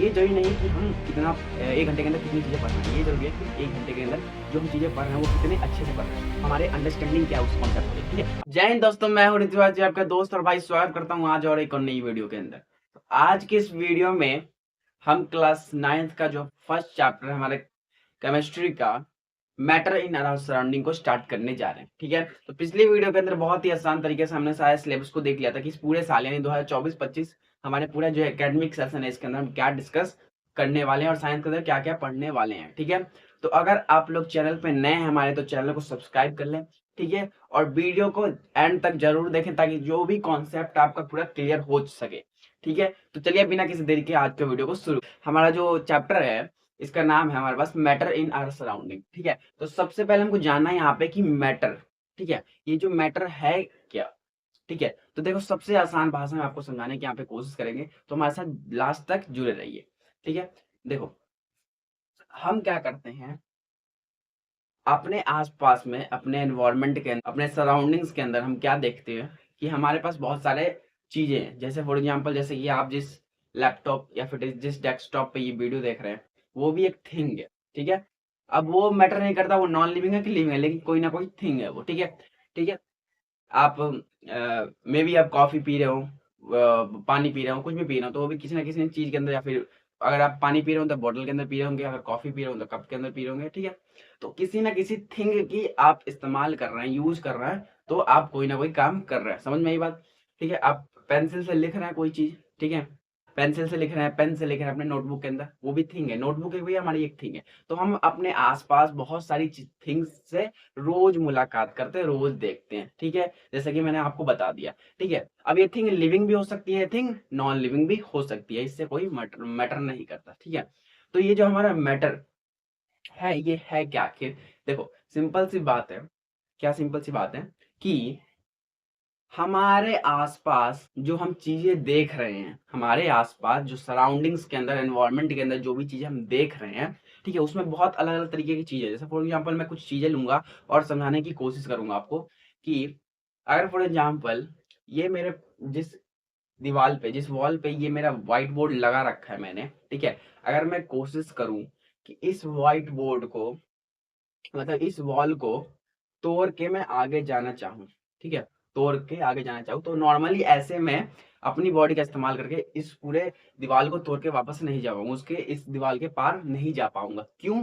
ये ज़रूरी नहीं है कि हम कितना 1 घंटे के अंदर कितनी चीज़ें पढ़ रहे हैं। ये ज़रूरी है कि 1 घंटे के अंदर जो हम चीज़ें पढ़ रहे हैं वो कितने अच्छे से पढ़ रहे हैं। हमारे अंडरस्टैंडिंग क्या है उस कॉन्सेप्ट की, ठीक है? जय हिंद दोस्तों, मैं हूँ ऋतुराज जी, आपका दोस्त और भाई। स्वागत करता हूँ आज और एक और नई वीडियो के अंदर। तो आज की इस वीडियो में हम क्लास 9th का जो फर्स्ट चैप्टर है हमारे केमिस्ट्री का, मैटर इन अवर सराउंडिंग को स्टार्ट करने जा रहे हैं, ठीक है? तो पिछली वीडियो के अंदर बहुत ही आसान तरीके से हमने सारे सिलेबस को देख लिया था कि इस पूरे साल यानी 2024-25 हमारे पूरा जो एकेडमिक सेशन है इसके अंदर हम क्या डिस्कस करने वाले हैं और साइंस के अंदर क्या क्या पढ़ने वाले हैं, ठीक है? तो अगर आप लोग चैनल पे नए हैं हमारे, तो चैनल को सब्सक्राइब कर लें, ठीक है? और वीडियो को एंड तक जरूर देखें ताकि जो भी कॉन्सेप्ट आपका पूरा क्लियर हो सके, ठीक है? तो चलिए बिना किसी देरी के आज के वीडियो को शुरू। हमारा जो चैप्टर है इसका नाम है हमारे पास मैटर इन आवर सराउंडिंग, ठीक है? तो सबसे पहले हमको जानना है यहाँ पे कि मैटर, ठीक है, ये जो मैटर है क्या, ठीक है? तो देखो सबसे आसान भाषा में आपको समझाने की यहाँ पे कोशिश करेंगे, तो हमारे साथ लास्ट तक जुड़े रहिए, ठीक है? देखो हम क्या करते हैं अपने आसपास में, अपने एनवायरनमेंट के अंदर, अपने सराउंडिंग्स के अंदर हम क्या देखते हैं कि हमारे पास बहुत सारे चीजें हैं। जैसे फॉर एग्जांपल जैसे कि आप जिस लैपटॉप या फिर जिस डेस्कटॉप पे ये वीडियो देख रहे हैं वो भी एक थिंग है, ठीक है? अब वो मैटर नहीं करता वो नॉन लिविंग है कि लिविंग है, लेकिन कोई ना कोई थिंग है वो, ठीक है? ठीक है, आप मे बी आप कॉफी पी रहे हो, पानी पी रहे हो, कुछ भी पी रहे हो, तो वो भी किसी ना किसी चीज के अंदर, या फिर अगर आप पानी पी रहे हो तो बॉटल के अंदर पी रहे होंगे, अगर कॉफी पी रहे हो तो कप के अंदर पी रहे होंगे, ठीक है? तो किसी ना किसी थिंग की आप इस्तेमाल कर रहे हैं, यूज कर रहे हैं, तो आप कोई ना कोई काम कर रहे हैं। समझ में आई बात? ठीक है, आप पेंसिल से लिख रहे हैं कोई चीज, ठीक है? पेंसिल से लिख रहे हैं, पेन से लिख रहे हैं अपने नोटबुक के अंदर, वो भी थिंग है। नोटबुक भी हमारी एक थिंग है। तो हम अपने आसपास बहुत सारी थिंग्स से रोज मुलाकात करते हैं, रोज देखते हैं, ठीक है? जैसे कि मैंने आपको बता दिया, ठीक है? अब ये थिंग लिविंग भी हो सकती है, थिंग नॉन लिविंग भी हो सकती है, इससे कोई मैटर नहीं करता, ठीक है? तो ये जो हमारा मैटर है ये है क्या आखिर? देखो सिंपल सी बात है, क्या सिंपल सी बात है कि हमारे आसपास जो हम चीजें देख रहे हैं, हमारे आसपास जो सराउंडिंग्स के अंदर, एनवायरनमेंट के अंदर जो भी चीजें हम देख रहे हैं, ठीक है, उसमें बहुत अलग अलग तरीके की चीजें, जैसे फॉर एग्जांपल मैं कुछ चीजें लूंगा और समझाने की कोशिश करूंगा आपको कि अगर फॉर एग्जांपल ये मेरे जिस दीवार पे, जिस वॉल पे ये मेरा व्हाइट बोर्ड लगा रखा है मैंने, ठीक है, अगर मैं कोशिश करूं कि इस व्हाइट बोर्ड को, मतलब इस वॉल को तोड़ के मैं आगे जाना चाहूँ, ठीक है, तोड़ के आगे जाना चाहूँ, तो नॉर्मली ऐसे मैं अपनी बॉडी का इस्तेमाल करके इस पूरे दीवार को तोड़ के वापस नहीं जा पाऊंगा, उसके इस दीवार के पार नहीं जा पाऊंगा। क्यों?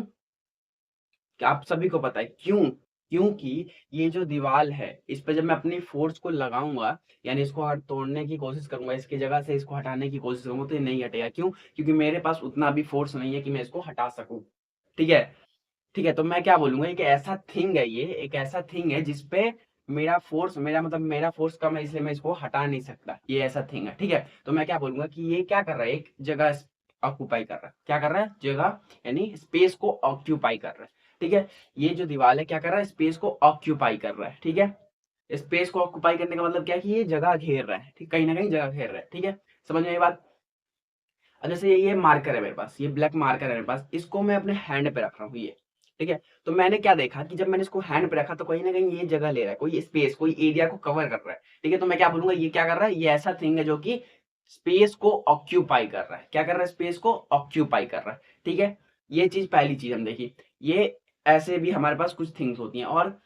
क्या आप सभी को पता है क्यों? क्योंकि ये जो दीवार है इस पे जब मैं अपनी फोर्स को लगाऊंगा, यानी इसको तोड़ने की कोशिश करूंगा, इसकी जगह से इसको हटाने की कोशिश करूंगा, तो ये नहीं हटेगा। क्यों? क्योंकि मेरे पास उतना भी फोर्स नहीं है कि मैं इसको हटा सकूं, ठीक है? ठीक है, तो मैं क्या बोलूंगा, एक ऐसा थिंग है, ये एक ऐसा थिंग है जिसपे मेरा फोर्स, मेरा मतलब मेरा फोर्स कम है, इसलिए मैं इसको हटा नहीं सकता। ये ऐसा थिंग है, ठीक है? तो मैं क्या बोलूंगा कि ये क्या कर रहा है, एक जगह ऑक्यूपाई कर रहा है। क्या कर रहा है? जगह यानी स्पेस को ऑक्यूपाई कर रहा है, ठीक है? ये जो दीवार है क्या कर रहा है? स्पेस को ऑक्यूपाई कर रहा है, ठीक है? स्पेस को ऑक्यूपाई करने का मतलब क्या है कि ये जगह घेर रहा है, ठीक, कहीं ना कहीं जगह घेर रहा है, ठीक है? समझ में ये बात? अब जैसे ये मार्कर है मेरे पास, ये ब्लैक मार्कर है मेरे पास, इसको मैं अपने हैंड पे रख रहा हूँ, ये, ठीक है? तो मैंने क्या देखा कि जब मैंने इसको हैंड पे रखा तो कहीं ना कहीं ये जगह ले रहा है, कोई स्पेस, कोई एरिया को कवर कर रहा है, ठीक है? तो मैं क्या बोलूंगा, ये क्या कर रहा है? ये ऐसा थिंग है जो कि स्पेस को ऑक्यूपाई कर रहा है। क्या कर रहा है? स्पेस को ऑक्यूपाई कर रहा है, ठीक है? ये चीज पहली चीज हम देखी। ये ऐसे भी हमारे पास कुछ थिंग्स होती हैं। और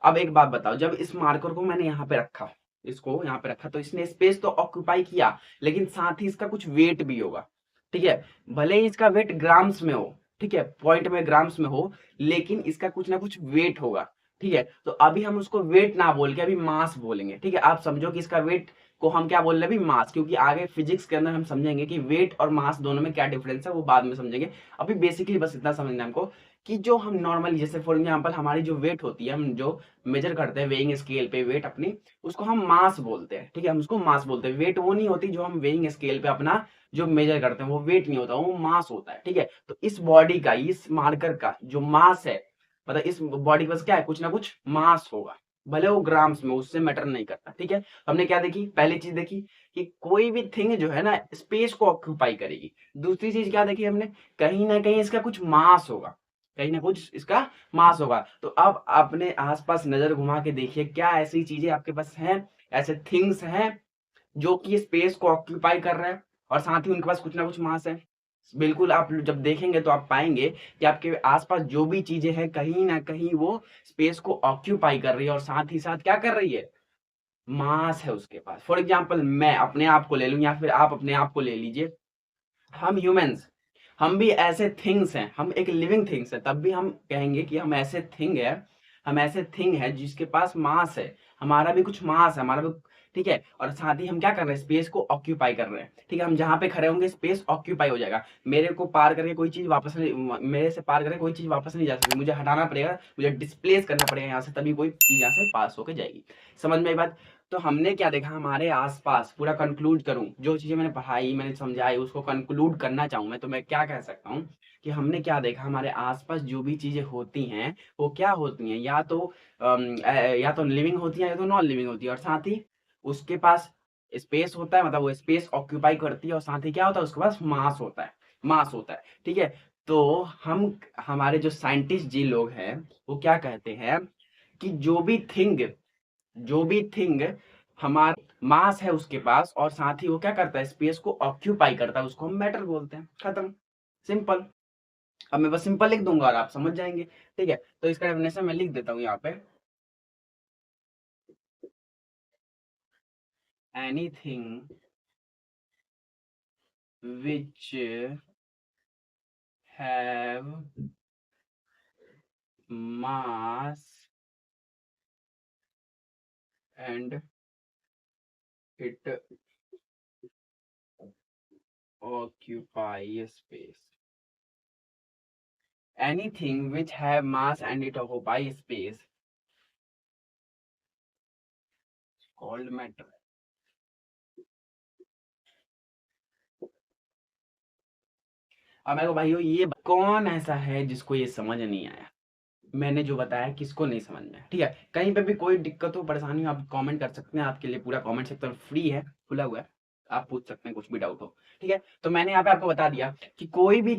अब एक बात बताओ, जब इस मार्कर को मैंने यहाँ पे रखा, इसको यहाँ पे रखा, तो इसने स्पेस तो ऑक्यूपाई किया, लेकिन साथ ही इसका कुछ वेट भी होगा, ठीक है? भले ही इसका वेट ग्राम्स में हो, ठीक है, पॉइंट में ग्राम्स में हो, लेकिन इसका कुछ ना कुछ वेट होगा, ठीक है? तो अभी हम उसको वेट ना बोल के अभी मास बोलेंगे, ठीक है? आप समझो कि इसका वेट को हम क्या बोल रहे हैं? अभी मास, क्योंकि आगे फिजिक्स के अंदर हम समझेंगे कि वेट और मास दोनों में क्या डिफरेंस है, वो बाद में समझेंगे। अभी बेसिकली बस इतना समझना है हमको कि जो हम नॉर्मली, जैसे फॉर एग्जांपल हमारी जो वेट होती है, हम जो मेजर करते हैं वेइंग स्केल पे वेट अपनी, उसको हम मास बोलते हैं, ठीक है? हम उसको मास बोलते हैं। वेट वो नहीं होती जो हम वेइंग स्केल पे अपना जो मेजर करते हैं, वो वेट नहीं होता, वो मास होता है, ठीक है? तो इस बॉडी का, इस मार्कर का जो मास है, मतलब इस बॉडी के पास क्या है? कुछ ना कुछ मास होगा, भले वो ग्राम्स में, उससे मैटर नहीं करता, ठीक है? हमने क्या देखी? पहली चीज देखी कि कोई भी थिंग जो है ना स्पेस को ऑक्यूपाई करेगी। दूसरी चीज क्या देखी हमने? कहीं ना कहीं इसका कुछ मास होगा, कहीं ना कुछ इसका मास होगा। तो अब अपने आसपास नजर घुमा के देखिए, क्या ऐसी चीजें आपके पास हैं, ऐसे थिंग्स हैं जो कि स्पेस को ऑक्यूपाई कर रहे हैं और साथ ही उनके पास कुछ ना कुछ मास है? बिल्कुल आप जब देखेंगे तो आप पाएँगे कि आपके आस-पास जो भी चीज़ें हैं कहीं न कहीं वो स्पेस को ऑक्यूपाई कर रही है और साथ ही साथ क्या कर रही है? मास है उसके पास। फॉर एग्ज़ाम्पल मैं अपने आप को ले लूँ या फिर आप अपने आप को ले लीजिए। हम ह्यूमन्स, हम भी ऐसे थिंग्स हैं, हम एक लिविंग थिंग्स हैं, तब भी हम कहेंगे कि हम ऐसे थिंग है जिसके पास मास है, हमारा भी कुछ मास है, हमारा भी ठीक है? और साथ ही हम क्या कर रहे हैं, स्पेस को ऑक्यूपाई कर रहे हैं, ठीक है? हम जहाँ पे खड़े होंगे स्पेस ऑक्यूपाई हो जाएगा। मेरे को पार करके कोई चीज़ वापस नहीं म मेरे से पार करके कोई चीज़ वापस नहीं जा सकती, मुझे हटाना पड़ेगा, मुझे डिस्प्लेस करना पड़ेगा यहाँ से तभी कोई चीज़ यहाँ से पास होके जाएगी। समझ में आई बात? तो हमने क्या देखा हमारे आस-पास पूरा कंक्लूड करूँ, जो चीज़ें मैंने पढ़ाई, मैंने समझाई उसको कंक्लूड करना चाहूँ मैं, तो मैं क्या कह सकता हूँ कि हमने क्या देखा हमारे आस-पास जो भी चीज़ें होती हैं, वो क्या होती हैं या तो लिविंग होती हैं या तो नॉन लिविंग होती है और साथ ही उसके पास स्पेस होता है मतलब वो स्पेस ऑक्यूपाई करती है और साथ ही क्या होता है उसके पास मास होता है, ठीक है? तो हम हमारे जो साइंटिस्ट जी लोग हैं, वो क्या कहते हैं कि जो भी थिंग हमारा मास है उसके पास और साथ ही वो क्या करता है स्पेस को ऑक्यूपाई करता है उसको हम मैटर बोलते हैं खत्म सिंपल। अब मैं बस सिंपल लिख दूंगा और आप समझ जाएंगे ठीक है। तो इसका डेफिनेशन मैं लिख देता हूँ यहाँ pay anything which have mass and it occupy space anything which have mass and it occupy space called matter। अब मेरे को भाइयों ये कौन ऐसा है जिसको ये समझ नहीं आया मैंने जो बताया किसको नहीं समझ में आया? ठीक है कहीं पे भी कोई दिक्कत हो परेशानी हो आप कमेंट कर सकते हैं आपके लिए पूरा कमेंट सेक्शन फ्री है खुला हुआ है आप पूछ सकते हैं कुछ भी डाउट हो ठीक है। तो मैंने यहाँ पे आपको बता दिया कि कोई भी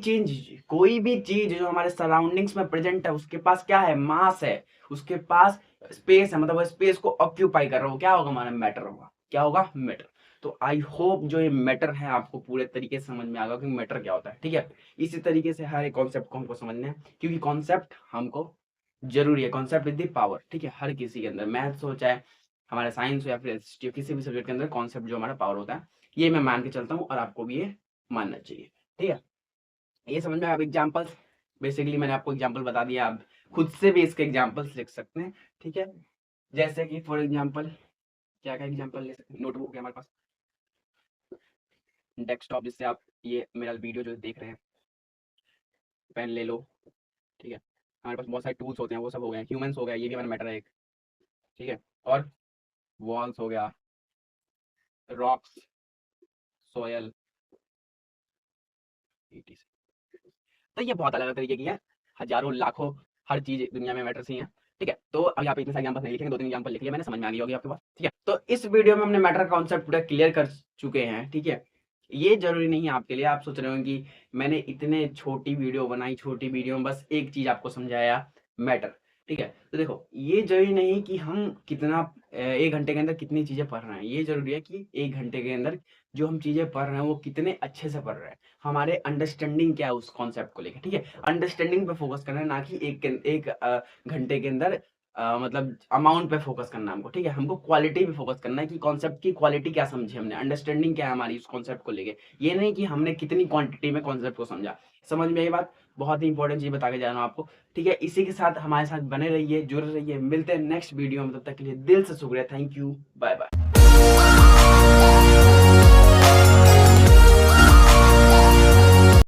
चीज जो हमारे सराउंडिंग्स में प्रेजेंट है उसके पास क्या है मास है उसके पास स्पेस है मतलब वो स्पेस को ऑक्यूपाई कर रहा हो क्या होगा हमारा मैटर होगा क्या होगा मैटर। तो आई होप जो ये मैटर है आपको पूरे तरीके से समझ में आ गया कि मैटर क्या होता है ठीक है। इसी तरीके से हर एक कॉन्सेप्ट को हमको समझना है क्योंकि कॉन्सेप्ट हमको जरूरी है कॉन्सेप्ट विद द पावर ठीक है हर किसी के अंदर मैथ्स हो चाहे हमारा साइंस हो या फिर किसी भी सब्जेक्ट के अंदर कॉन्सेप्ट जो हमारा पावर होता है ये मैं मान के चलता हूँ और आपको भी ये मानना चाहिए ठीक है। ये समझ में आप एग्जाम्पल्स बेसिकली मैंने आपको एग्जाम्पल बता दिया आप खुद से भी इसके एग्जाम्पल्स लिख सकते हैं ठीक है। जैसे कि फॉर एग्जाम्पल क्या क्या एग्जाम्पल ले सकते हैं नोटबुक है हमारे पास डेस्कटॉप जिससे आप ये मेरा वीडियो जो देख रहे हैं पेन ले लो ठीक है। हमारे पास बहुत सारे टूल्स होते हैं वो सब हो गए ह्यूमंस हो गया ये भी हमारा मैटर है एक ठीक है। और वॉल्स हो गया रॉक्स सोयल तो ये बहुत अलग अलग तरीके की है हजारों लाखों हर चीज दुनिया में मैटर सी है ठीक है। तो अब यहाँ पे इतने सारे एग्जाम्पल नहीं लिखेंगे दो तीन एग्जाम्पल लिख लिया मैंने समझ में आ गई होगी आपके पास ठीक है। तो इस वीडियो में हमने मैटर कॉन्सेप्ट पूरा क्लियर कर चुके हैं ठीक है। ये जरूरी नहीं है आपके लिए आप सोच रहे हो कि मैंने इतने छोटी वीडियो बनाई छोटी वीडियो में बस एक चीज आपको समझाया मैटर ठीक है। तो देखो ये जरूरी नहीं कि हम कितना एक घंटे के अंदर कितनी चीजें पढ़ रहे हैं ये जरूरी है कि एक घंटे के अंदर जो हम चीजें पढ़ रहे हैं वो कितने अच्छे से पढ़ रहे हैं हमारे अंडरस्टैंडिंग क्या है उस कॉन्सेप्ट को लेकर ठीक है। अंडरस्टैंडिंग पे फोकस करना है ना कि एक घंटे के अंदर मतलब अमाउंट पे फोकस करना है हमको ठीक है। हमको क्वालिटी पे फोकस करना है कि कॉन्सेप्ट की क्वालिटी क्या समझी हमने अंडरस्टैंडिंग क्या है हमारी उस कॉन्सेप्ट को लेके ये नहीं कि हमने कितनी क्वांटिटी में कॉन्सेप्ट को समझा। समझ में ये बात बहुत ही इंपॉर्टेंट चीज बता के जा रहा हूँ आपको ठीक है। इसी के साथ हमारे साथ बने रहिए जुड़े रहिए मिलते हैं नेक्स्ट वीडियो में तब तक के लिए दिल से शुक्रिया थैंक यू बाय बाय।